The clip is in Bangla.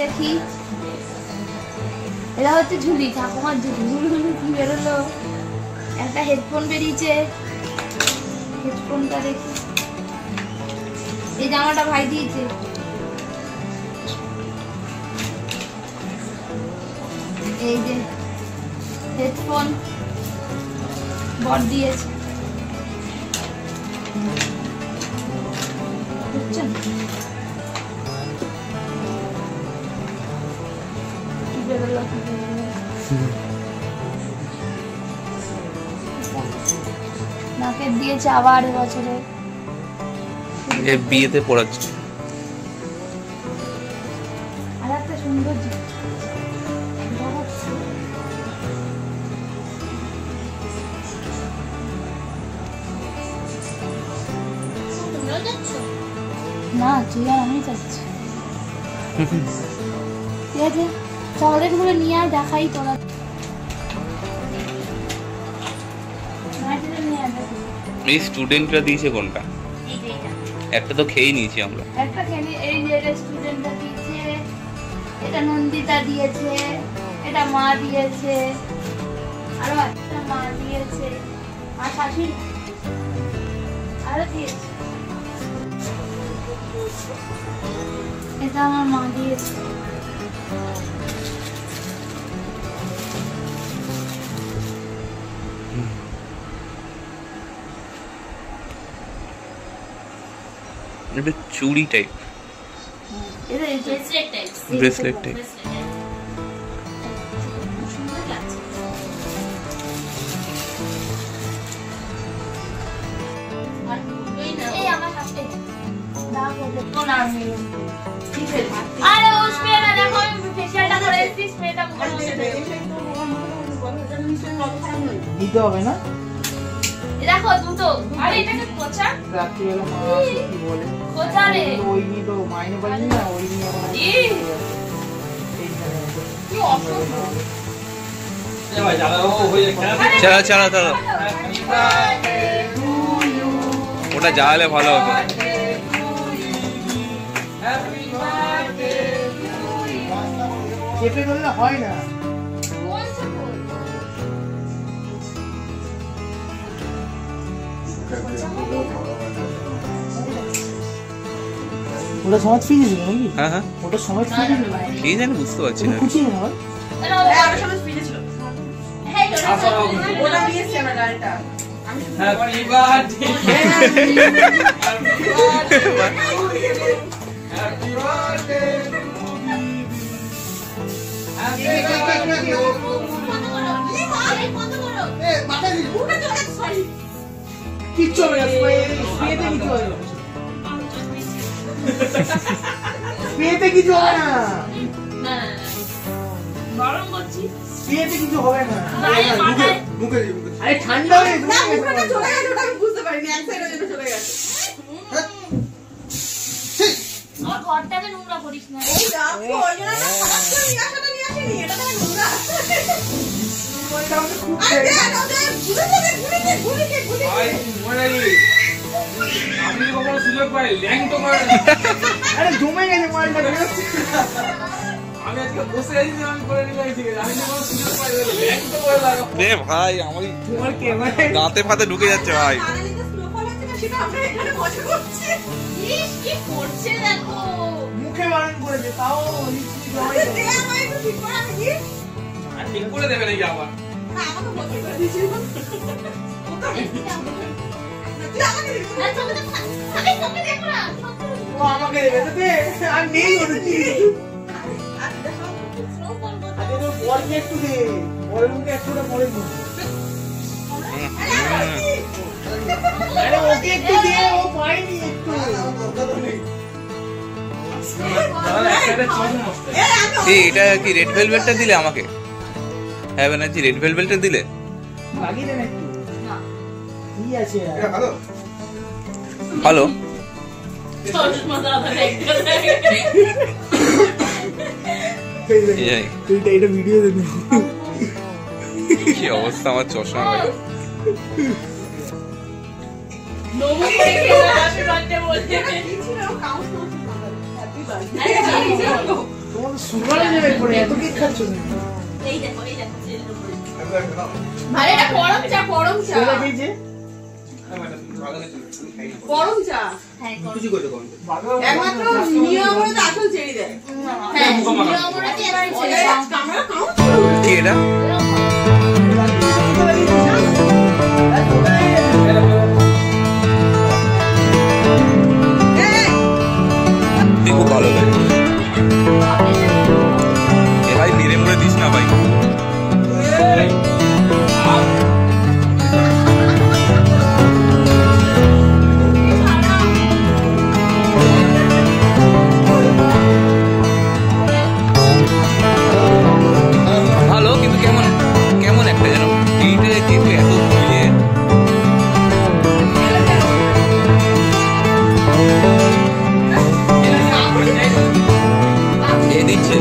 দেখি, এটা হচ্ছে ঝুলি, ঠাকুমার ঝুলি। কি বেরোলো, একটা হেডফোন বেরিয়েছে, হেডফোনটা দেখি। এই জামাটা ভাই দিয়েছে। এই যে হেডফোন বর দিয়েছে, বুঝছেন? কি বেরোলো, কি বেরোলো। নাকে দিয়েছে আবার এবছরে বিয়েতে পড়াচ্ছে। আর একটা সুন্দর না, তুই আর আমি যাচ্ছি। ঠিক আছে, চকলেট গুলো নিয়ে আর দেখাই তোরা। এই স্টুডেন্টরা দিয়েছে কোনটা? একটা তো খেয়ে নিয়েছি আমরা। একটা খেয়ে, এই যে স্টুডেন্টরা দিয়েছে, এটা নন্দিতা দিয়েছে, এটা মা দিয়েছে, আরো একটা মা দিয়েছে, আর শাশুড়ি আরো দিয়েছে। এটা আমার মা দিয়েছে। এটা চুড়ি টাইপ, এটা ব্রেসলেট টাইপ, ব্রেসলেট টাইপ। সুন্দর লাগছে। এই আমার হাতে দাও বলে কোন আমি ঠিক আছে। আরে ও স্প্রেটা দেখো, আমি ফেশিয়ালটা করে এসেছি, স্প্রেটা মুখে বসে দেব। দিতে হবে না, দেখো দুটো। আরে এটাকে কোচা রাত্রিবেলা মা কি বলে, কোচা রে, ওই নিয়ে তো মাইনে পাইনি না, ওই নিয়ে এখন কি অসুখ। চালা চালা চালা, ওটা জ্বালালে ভালো হতো। চেপে ধরলে হয় না। ওটা সমাজ ফিরে ছিল নাকি? হ্যাঁ হ্যাঁ, ওটা সমাজ ফিরে ছিল, এই জানি বুঝতে পারছি না। খুঁচিয়ে না ভাই, আরে সমাজ ফিরে ছিল। হ্যাঁ ওটা নিয়ে এসে আমার গাড়িটা। হ্যাপি বার্থডে, হ্যাপি বার্থডে, কিচ্ছু হবে না, স্প্রেতে কিছু হবে না, স্প্রেতে কিছু হবে না, গরম করছি, স্প্রেতে কিছু হবে না। মুখে আরে ঠান্ডা হয়ে না, মুখটা চলে গেছে, ওটা আমি বুঝতে পারিনি, এক সাইড ওই জন্য চলে গেছে। আমার ঘরটাকে নোংরা করিস না। ওই দেখো, ওই জন্য না খারাপ করে নিয়ে আসাটা নিয়ে আসেনি, এটা তো নোংরা। আরে দে, না দে, ঘুরে ভাই মোরালি, আপনি কখনো সুযোগ পাই ল্যাং তো করে। আরে জমে গেছে মালটা, আমি আজকে বসে আছি, আমি করে নিলাম, ঠিক আছে। আমি যখন সুযোগ পাই ল্যাং তো করে লাগা। রে ভাই, আমার তোমার ক্যামেরা দাঁতে ফাতে ঢুকে যাচ্ছে ভাই। বাঙালিতে স্নোফল হচ্ছে না, সেটা আমরা এখানে মজা করছি। ইস কি করছে দেখো। মুখে বারণ করেছে, তাও লিপস্টিক আরে জমাই দে, আমায় একটু ঠিক করা দেখি। আর ঠিক করে দেবে নাকি আবার? না, আমাকে বলতে করে দিয়েছিল। তুই আমাকে দিবি। না তুমি তো আমি তোকে দেখো না। ও আমাকে দেবে তো দে, আর নেই ওরকি। আর দেখো, স্নোফল করতে। আরে তো বলকে একটু দে, বলের মুখে একটুটা পরে দিই। আরে ওকে একটু দে, ও পায়নি একটু। তাহলে একটা চল নষ্ট। এই এটা কি রেড ভেলভেটটা দিলে আমাকে? হ্যাঁ বানাচ্ছি, রেড ভেলভেটটা দিলে লাগিয়ে দেন একটু। না কি আছে এটা ভালো। ভালো। এই এটা ভিডিও দে। কি অবস্থা আমার চশমা ভাই। তোমার সুগারে নেবে পরে এত কেক খাচ্ছ না। এই দেখো ছেলের উপরে। ভাই এটা গরম চা সেটা খেয়েছে? গরম চা হ্যাঁ কিছু করতে কম একমাত্র নিয়ম করে তো আসল চেরি দেয় হ্যাঁ নিয়মটা কি এবারে ছেড়ে দাও। আমরা কাউ কি এটা দেখো ভালো লাগে এ ভাই নিরে মুড়ে দিস না ভাই ভালো কিন্তু কেমন কেমন একটা যেন এইটা যেহেতু এত ধুয়ে এ দিচ্ছে